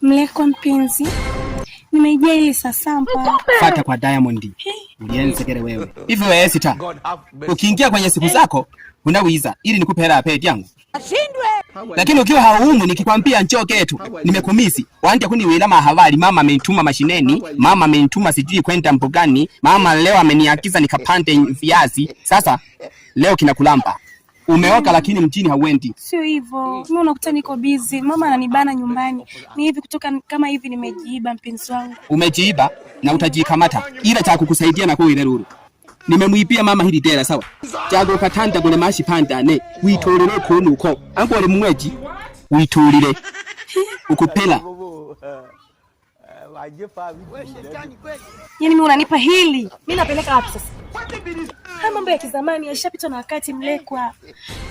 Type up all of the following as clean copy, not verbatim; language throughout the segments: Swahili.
Mleko mpenzi, nimejia ile sasampa. Fata kwa Diamond. Ulianza kile wewe. Hivi wewe sita. Ukiingia kwenye siku zako, unawiza ili nikupe hela ya pedi yangu. Ashindwe. Lakini ukiwa haumu nikikwambia njoo ketu, nimekumisi. Waanze kuniwela mahabari, mama amenituma mashineni, mama amenituma sijui kwenda mbugani, mama leo ameniagiza nikapande viazi. Sasa leo kinakulamba. Umeoka lakini mjini hauendi. Sio hivyo. Mimi unakuta niko busy. Mama ananibana nyumbani. Ni hivi kutoka kama hivi nimejiiba mpenzi wangu. Umejiiba na utajikamata. Ila cha kukusaidia na kuile ruru. Nimemuibia mama hili dela sawa. Jago katanda gole mashi panda ne. Uitolele kunuko. Ango ole mweji. Uitolele. Ukupela. Yaani mimi unanipa hili. Mimi napeleka wapi sasa? Haya mambo ya kizamani yashapitwa na wakati Mlekwa.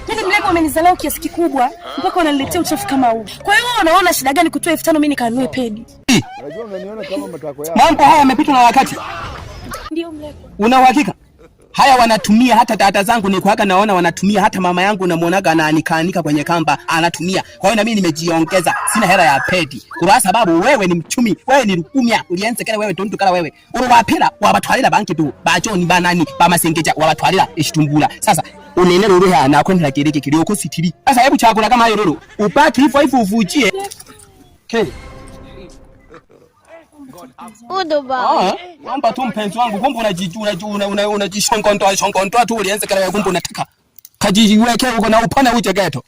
Yaani Mlekwa amenizalau kiasi kikubwa mpaka wananiletea uchafu kama huu. Kwa hiyo unaona shida gani kutoa 5,000 mimi nikanunue pedi? Unajua unaniona kama matako yako. Mambo haya yamepitwa na wakati. Ndio Mlekwa. Una uhakika? Haya wanatumia hata dada zangu ni kuaga naona wanatumia hata mama yangu namuonaga anaanika kwenye kamba anatumia. Kwa hiyo na mimi nimejiongeza sina hela ya pedi. Kwa sababu wewe ni mchumi, wewe ni rukumya, ulianze kala wewe tonto kala wewe. Urwapela wabatwalira banki tu, bajoni banani, bamasengeja wabatwalira ishitumbula. Sasa unene ruruha na kwenda kiriki kilioko sitiri. Sasa hebu chakula kama hiyo ruru. Upaki hivyo uvujie. Okay. Udoba. Wamba tu mpenzi wangu kumbe unajishongondoa tu ulianza kala kumbe unataka kajijiweke huko na upana uje geto.